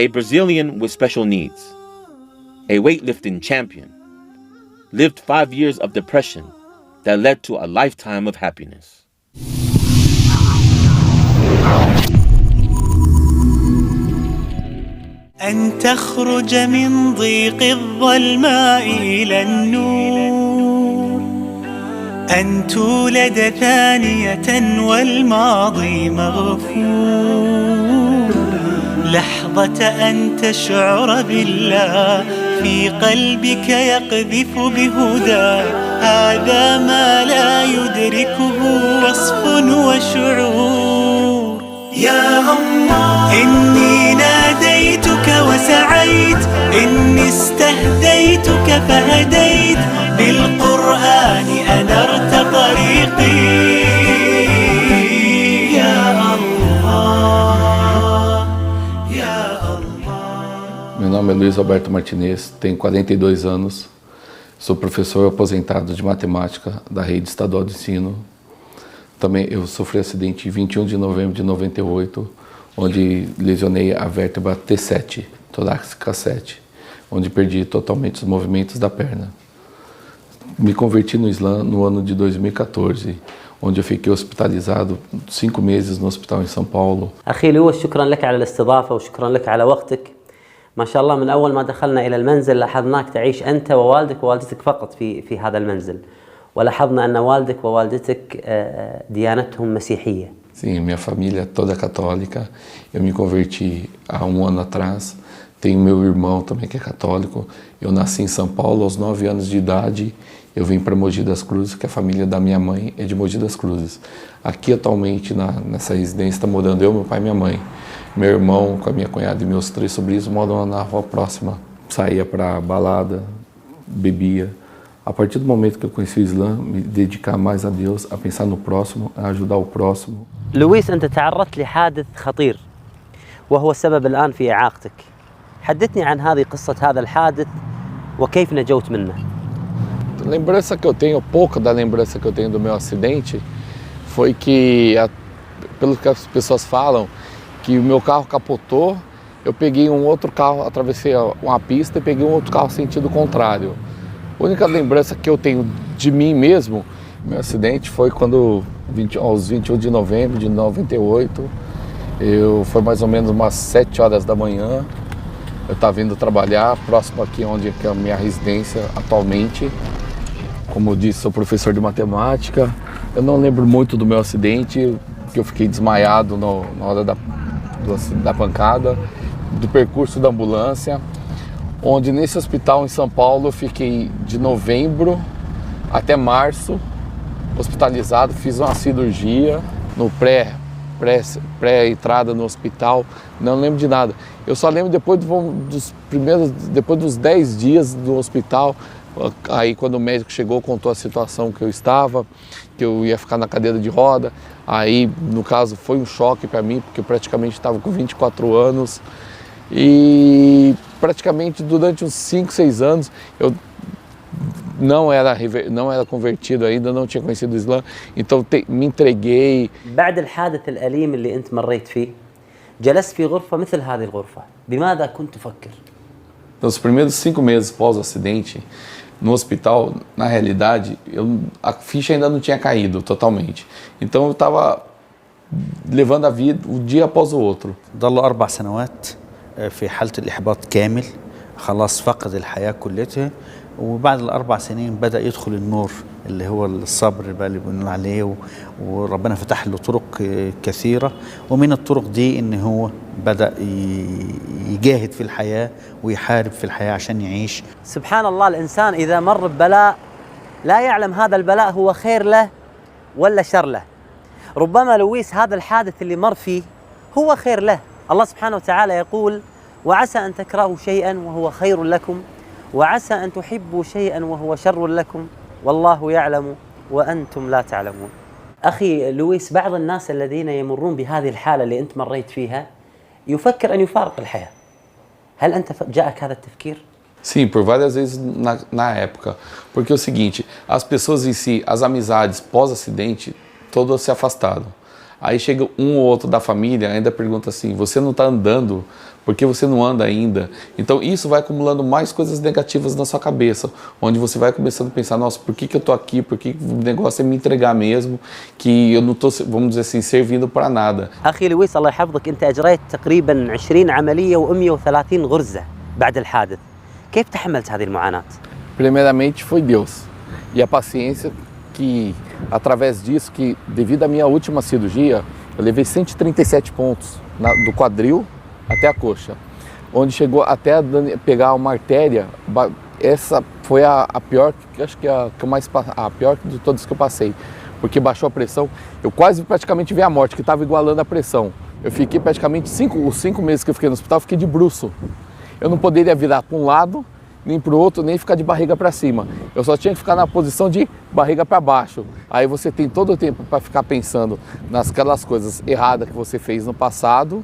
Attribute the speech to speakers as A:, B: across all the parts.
A: A Brazilian with special needs, a weightlifting champion, lived 5 years of depression that led to a lifetime of happiness.
B: أن تخرج من ضيق الظلماء إلى النور، أن تولد ثانية والماضي مغفور، لحظة أن تشعر بالله في قلبك يقذف بهدى، هذا ما لا يدركه وصف وشعور. يا الله إني ناديتك وسعيت، إني استهديتك فهديت، بالقرآن أنرت طريقي. يا الله يا الله.
C: Meu nome é Luiz Alberto Martinez, tenho 42 anos, sou professor aposentado de matemática da Rede Estadual de Ensino. Também eu sofri acidente em 21 de novembro de 98, onde lesionei a vértebra T7, torácica 7, onde perdi totalmente os movimentos da perna. Me converti no Islã no ano de 2014, onde eu fiquei hospitalizado 5 meses no hospital em São Paulo.
D: أخي لويس، شكرا لك على الاستضافة وشكرا لك على وقتك. ما شاء الله من أول ما دخلنا إلى المنزل لاحظناك تعيش أنت ووالدك ووالدتك فقط في هذا المنزل، ولاحظنا أن والدك ووالدتك ديانتهم مسيحية.
C: Sim, minha família é toda católica. Eu me converti há um ano atrás. Tenho meu irmão também que é católico. Eu nasci em São Paulo aos 9 anos de idade. Eu vim para Mogi das Cruzes, que a família da minha mãe é de Mogi das Cruzes. Aqui atualmente nessa residência está morando eu, meu pai e minha mãe. Meu irmão com a minha cunhada e meus 3 sobrinhos moram na rua próxima. Saía para balada, bebia. A partir do momento que eu conheci o Islã, me dedicar mais a Deus, a pensar no próximo, a ajudar o próximo.
D: لويس، أنت تعرضت لحادث خطير وهو السبب الآن في إعاقتك. حدثني عن هذه قصة هذا الحادث وكيف نجوت منه.
C: Lembrança que eu tenho, pouca da lembrança que eu tenho do meu acidente, foi que, pelo que as pessoas falam, que o meu carro capotou, eu peguei um outro carro, atravessei uma pista e peguei um outro carro sentido contrário. A única lembrança que eu tenho de mim mesmo, meu acidente foi quando, aos 21 de novembro de 98, foi mais ou menos umas 7 horas da manhã, eu estava indo trabalhar próximo aqui onde é a minha residência atualmente. Como eu disse, sou professor de matemática. Eu não lembro muito do meu acidente, porque eu fiquei desmaiado na hora da pancada, do percurso da ambulância, onde nesse hospital em São Paulo eu fiquei de novembro até março hospitalizado, fiz uma cirurgia no pré-entrada no hospital, não lembro de nada. Eu só lembro depois dos 10 dias do hospital, aí quando o médico chegou, contou a situação que eu estava, que eu ia ficar na cadeira de roda. Aí, no caso, foi um choque para mim, porque eu praticamente estava com 24 anos e praticamente durante uns 5, 6 anos eu não era convertido ainda, não tinha conhecido o Islã, então me entreguei.
D: بعد الحادث الأليم اللي أنت مريت فيه جلست في غرفة مثل هذه الغرفة، بماذا كنت تفكر؟
C: Nos primeiros 5 meses pós o acidente, no hospital, na realidade, a ficha ainda não tinha caído totalmente. Então eu estava levando a vida um dia após o outro.
E: ضل 4 سنوات في حالة الإحباط كامل، خلاص فقد الحياة كلها. وبعد ال4 سنين بدأ يدخل النور اللي هو الصبر بقى اللي بنقول عليه، وربنا فتح له طرق كثيرة، ومن الطرق دي إن هو بدأ يجاهد في الحياة ويحارب في الحياة عشان يعيش.
D: سبحان الله، الإنسان إذا مر ببلاء لا يعلم هذا البلاء هو خير له ولا شر له. ربما لويس هذا الحادث اللي مر فيه هو خير له. الله سبحانه وتعالى يقول: وعسى أن تكرهوا شيئا وهو خير لكم، وعسى أن تحبوا شيئا وهو شر لكم، والله يعلم وأنتم لا تعلمون. أخي لويس، بعض الناس الذين يمرون بهذه الحالة اللي أنت مريت فيها يفكر أن يفارق الحياة. هل أنت جاءك هذا التفكير؟
C: Sim, por várias vezes na época. Porque é o seguinte, as pessoas em si, as amizades pós-acidente, todas se afastaram. Aí chega um ou outro da família, ainda pergunta assim, você não está andando, por que você não anda ainda? Então isso vai acumulando mais coisas negativas na sua cabeça, onde você vai começando a pensar, nossa, por que eu estou aqui, por que o negócio é me entregar mesmo, que eu não estou, vamos dizer assim, servindo para nada.
D: أخي لويس الله يحفظك، أنت أجريت تقريبا 20 عملية و130 غرزة بعد الحادث، كيف تحملت هذه المعاناة؟
C: Primeiramente foi Deus e a paciência que, através disso, que devido à minha última cirurgia, eu levei 137 pontos do quadril até a coxa, onde chegou até a pegar uma artéria. Essa foi a pior, acho que a pior de todas que eu passei, porque baixou a pressão. Eu quase praticamente vi a morte, que estava igualando a pressão. Eu fiquei praticamente os 5 meses que eu fiquei no hospital, eu fiquei de bruço. Eu não poderia virar para um lado, nem para o outro, nem ficar de barriga para cima. Eu só tinha que ficar na posição de barriga para baixo. Aí você tem todo o tempo para ficar pensando nasquelas coisas erradas que você fez no passado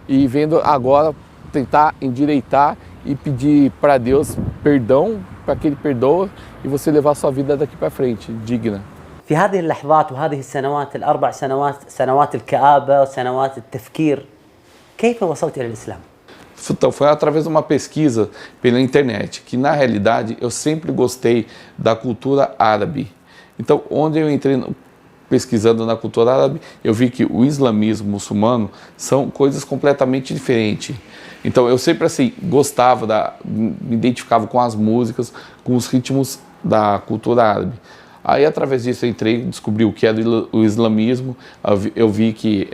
C: e vendo agora tentar endireitar e pedir para Deus perdão, para que Ele perdoa e você levar a sua vida daqui para frente, digna.
D: في هذه اللحظات وهذه السنوات ال4 سنوات، سنوات الكآبة وسنوات التفكير، كيف وصلت إلى الإسلام؟
C: Então, foi através de uma pesquisa pela internet, que na realidade eu sempre gostei da cultura árabe. Então, onde eu entrei pesquisando na cultura árabe, eu vi que o islamismo muçulmano são coisas completamente diferentes. Então, eu sempre assim gostava, me identificava com as músicas, com os ritmos da cultura árabe. Aí, através disso, eu entrei, descobri o que era o islamismo, eu vi que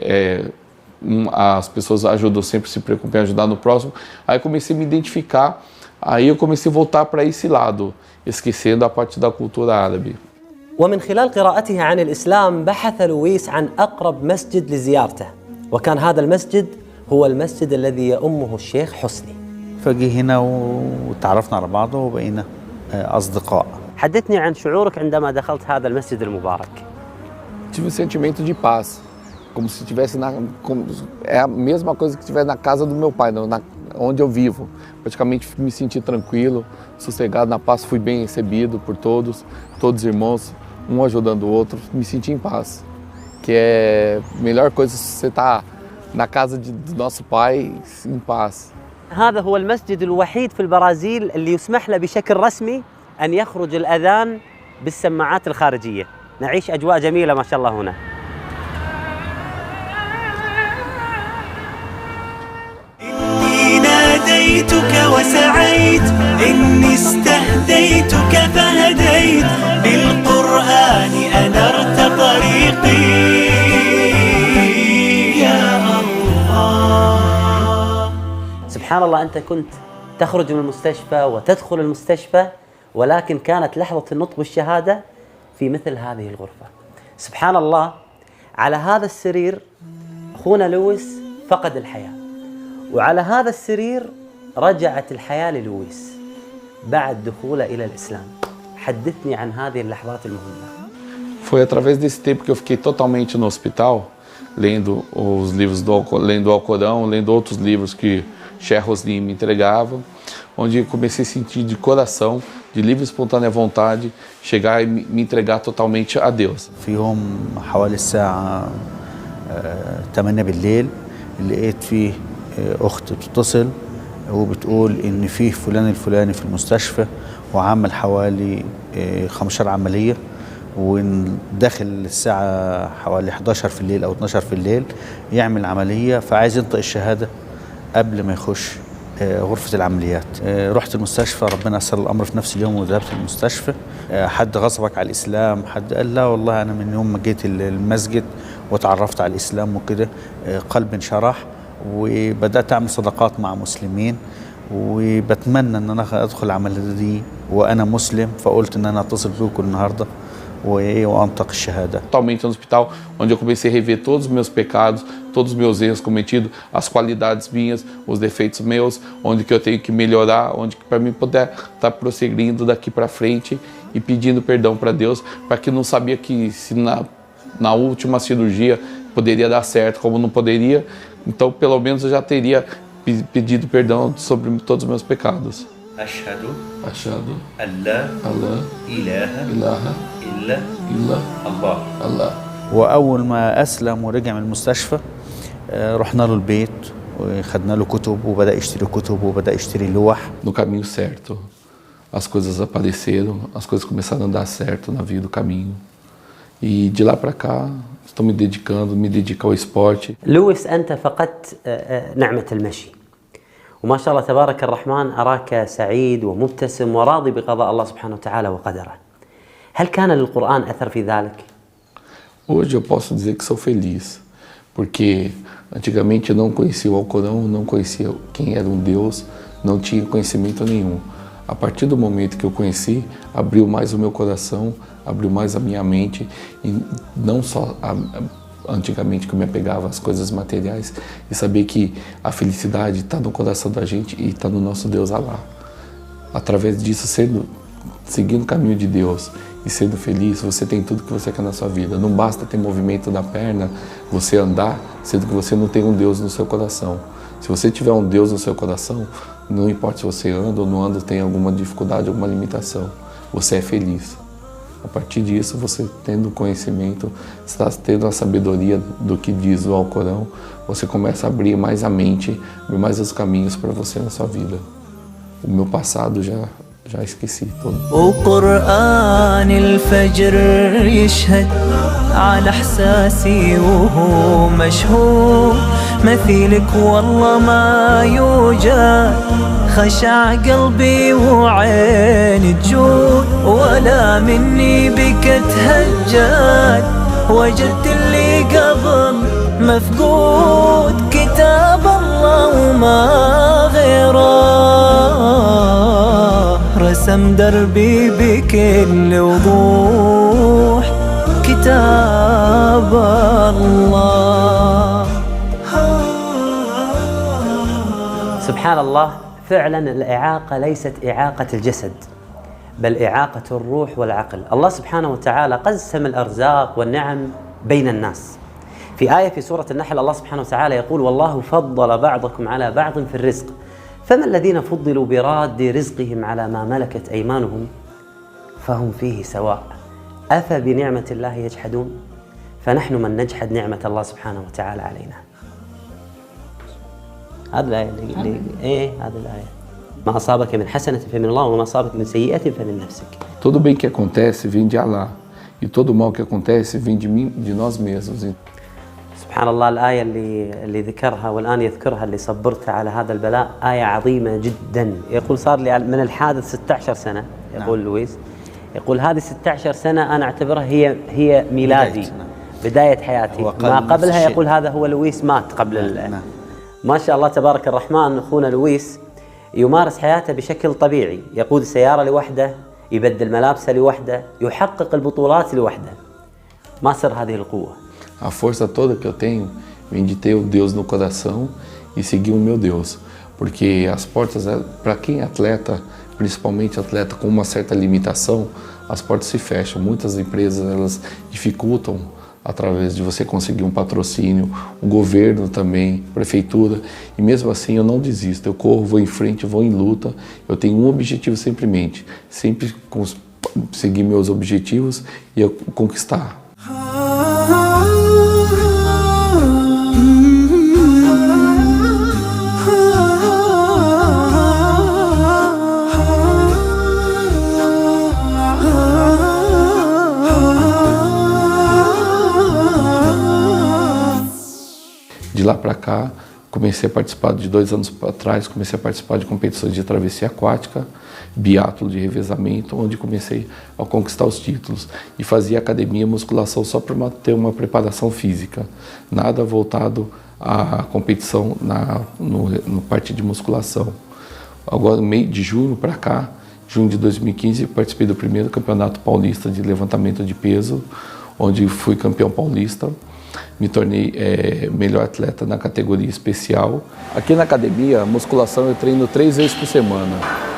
C: as pessoas ajudam, sempre se preocupam em ajudar no próximo. Aí comecei a me identificar, aí eu comecei a voltar para esse lado, esquecendo a parte da cultura árabe.
D: ومن خلال قراءته عن الإسلام بحث لويس عن أقرب مسجد لزيارته، وكان هذا المسجد هو المسجد الذي يؤمه الشيخ حسني.
E: فجي هنا وتعرفنا على بعض وبقينا أصدقاء.
D: حدثني عن شعورك عندما دخلت هذا المسجد المبارك.
C: Tive um sentimento de paz, como se tivesse é a mesma coisa que estiver na casa do meu pai, onde eu vivo. Praticamente me senti tranquilo, sossegado, na paz, fui bem recebido por todos irmãos, um ajudando o outro, me senti em paz. Que é a melhor coisa você estar na casa do nosso pai em paz.
D: هذا هو المسجد الوحيد في البرازيل اللي يسمح له بشكل رسمي أن يخرج الأذان بالسماعات الخارجية. نعيش أجواء جميلة ما شاء الله هنا.
B: إني ناديتك وسعيت، إني استهديتك فهديت، بالقرآن أنرت طريقي يا الله.
D: سبحان الله، أنت كنت تخرج من المستشفى وتدخل المستشفى، ولكن كانت لحظة النطق بالشهادة في مثل هذه الغرفة. سبحان الله، على هذا السرير أخونا لويس فقد الحياة، وعلى هذا السرير رجعت الحياة للويس بعد دخوله إلى الإسلام. حدثني عن هذه اللحظات المهمة.
C: Foi através desse tempo que eu fiquei totalmente no hospital, lendo os livros lendo o Alcorão, lendo outros livros que Sheikh Hosni me entregava, onde eu comecei a sentir de coração, de livre e espontânea vontade, chegar e me entregar totalmente a Deus.
E: في يوم حوالي الساعة 8 بالليل لقيت فيه أخت بتتصل وبتقول إن فيه فلان الفلاني في المستشفى وعمل حوالي 15 عملية، وداخل الساعة حوالي 11 في الليل أو 12 في الليل يعمل عملية، فعايز ينطق الشهادة قبل ما يخش غرفة العمليات. رحت المستشفى، ربنا يسر الأمر في نفس اليوم وذهبت المستشفى. حد غصبك على الإسلام؟ حد قال لا والله أنا من يوم ما جيت المسجد وتعرفت على الإسلام وكده قلبي انشرح وبدأت أعمل صداقات مع مسلمين، وبتمنى أن أنا أدخل العملية دي وأنا مسلم، فقلت أن أنا أتصل بكم النهاردة وأنطق الشهادة.
C: Totalmente no hospital, onde eu comecei a rever todos os meus pecados, todos os meus erros cometidos, as qualidades minhas, os defeitos meus, onde que eu tenho que melhorar, onde que para mim poder estar prosseguindo daqui para frente e pedindo perdão para Deus, para que não sabia que se na última cirurgia poderia dar certo, como não poderia, então pelo menos eu já teria pedido perdão sobre todos os meus pecados.
E: أشهد
C: Achado
E: أن لا
C: Allah
E: إله
C: ilaha
E: إلا
C: illa
E: الله.
C: Allah.
E: وأول ما أسلم ورجع من المستشفى رحنا له البيت وخدنا له كتب وبدأ يشتري كتب وبدأ يشتري لوح.
C: No caminho certo, as coisas apareceram, as coisas começaram a dar certo na vida do caminho. E de lá para cá, estou me dedico ao esporte.
D: لويس أنت فقدت نعمة المشي، وما شاء الله تبارك الرحمن أراك سعيد ومبتسم وراضي بقضاء الله سبحانه وتعالى وقدره. هل كان للقرآن أثر في ذلك؟
C: Hoje eu posso dizer que sou feliz, porque antigamente eu não conhecia o Alcorão, não conhecia quem era um Deus, não tinha conhecimento nenhum. A partir do momento que eu conheci, abriu mais o meu coração, abriu mais a minha mente, e não só antigamente que eu me apegava às coisas materiais, e saber que a felicidade está no coração da gente e está no nosso Deus Alá. Através disso, seguindo o caminho de Deus e sendo feliz, você tem tudo que você quer na sua vida. Não basta ter movimento da perna, você andar, sendo que você não tem um Deus no seu coração. Se você tiver um Deus no seu coração, não importa se você anda ou não anda, tem alguma dificuldade, alguma limitação, você é feliz. A partir disso, você tendo conhecimento, está tendo a sabedoria do que diz o Alcorão, você começa a abrir mais a mente, abrir mais os caminhos para você na sua vida. O meu passado já esqueci todo.
B: وقرآن الفجر يشهد على احساسي وهو مشهود مثيلك والله ما يوجد خشع قلبي وعيني تجود ولا مني بك تهجد وجدت اللي قبل مفقود كتاب الله وما غيره رسم دربي بكل وضوح كتاب الله.
D: سبحان الله، فعلا الإعاقة ليست إعاقة الجسد بل إعاقة الروح والعقل. الله سبحانه وتعالى قسم الأرزاق والنعم بين الناس. في آية في سورة النحل الله سبحانه وتعالى يقول: والله فضل بعضكم على بعض في الرزق فما الذين فضلوا براد رزقهم على ما ملكت أيمانهم فهم فيه سواء أفبنعمة الله يجحدون. فنحن من نجحد نعمة الله سبحانه وتعالى علينا. هذه الآية هذه الآية: ما أصابك من حسنة فمن الله وما أصابك من سيئة فمن نفسك.
C: Todo bem que acontece vem de Allah, e todo mal que acontece vem de mim, de nós mesmos.
D: سبحان الله، الآية اللي ذكرها والآن يذكرها اللي صبرت على هذا البلاء آية عظيمة جدا. يقول صار لي من الحادث 16 سنة، يقول لويس، يقول هذه 16 سنة أنا أعتبرها هي ميلادي، بداية حياتي. ما قبلها يقول هذا هو لويس مات قبل ما شاء الله تبارك الرحمن. أخونا لويس يمارس حياته بشكل طبيعي، يقود السيارة لوحده، يبدل ملابسه لوحده، يحقق البطولات لوحده. ما سر هذه القوة؟
C: A força toda que eu tenho vem de ter o Deus no coração e seguir o meu Deus. Porque as portas, para quem é atleta, principalmente atleta com uma certa limitação, as portas se fecham. Muitas empresas elas dificultam através de você conseguir um patrocínio, o governo também, prefeitura. E mesmo assim eu não desisto, eu corro, vou em frente, vou em luta. Eu tenho um objetivo sempre em mente, sempre seguir meus objetivos e eu conquistar. De lá para cá, comecei a participar, de 2 anos para trás, comecei a participar de competições de travessia aquática, biatlo de revezamento, onde comecei a conquistar os títulos. E fazia academia, musculação só para ter uma preparação física. Nada voltado à competição no parte de musculação. Agora, no meio de junho para cá, junho de 2015, participei do primeiro campeonato paulista de levantamento de peso, onde fui campeão paulista. Me tornei melhor atleta na categoria especial. Aqui na academia, a musculação eu treino 3 vezes por semana,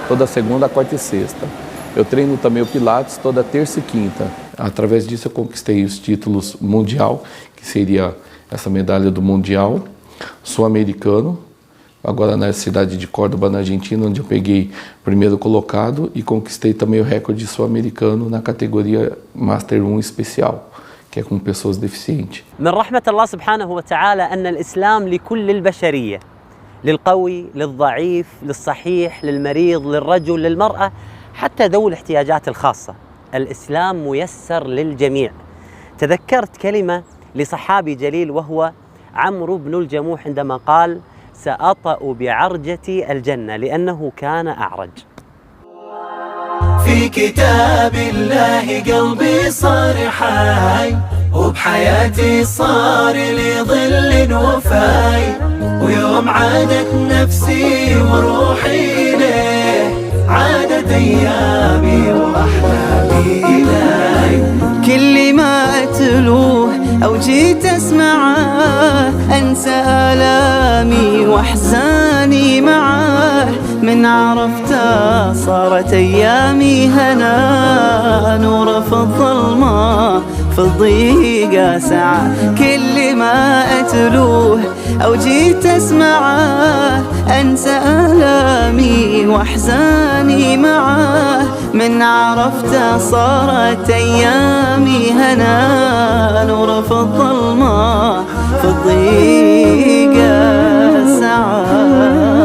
C: toda segunda, quarta e sexta. Eu treino também o Pilates toda terça e quinta. Através disso eu conquistei os títulos mundial, que seria essa medalha do mundial, sul-americano, agora na cidade de Córdoba, na Argentina, onde eu peguei primeiro colocado e conquistei também o recorde sul-americano na categoria Master 1 especial, que que é com pessoas deficientes.
D: من رحمة الله سبحانه وتعالى أن الإسلام لكل البشرية، للقوي، للضعيف، للصحيح، للمريض، للرجل، للمرأة، حتى ذوي الاحتياجات الخاصة. الإسلام ميسر للجميع. تذكرت كلمة لصحابي جليل وهو عمرو بن الجموح عندما قال: سأطأ بعرجتي الجنة، لأنه كان أعرج.
B: في كتاب الله قلبي صار حي، وبحياتي صار لي ظل وفاي، ويوم عادت نفسي وروحي إليه عادت أيامي وأحلامي إليه. كل ما أتلوه أو جيت أسمعه أنسى آلامي وأحزاني معاه، من عرفته صارت أيامي هنا، نور في الظلمة في الضيقة ساعة. كل ما أتلوه أو جيت أسمعه أنسى آلامي وأحزاني معاه، من عرفته صارت أيامي هنا، نور في الظلمة في الضيقة ساعة.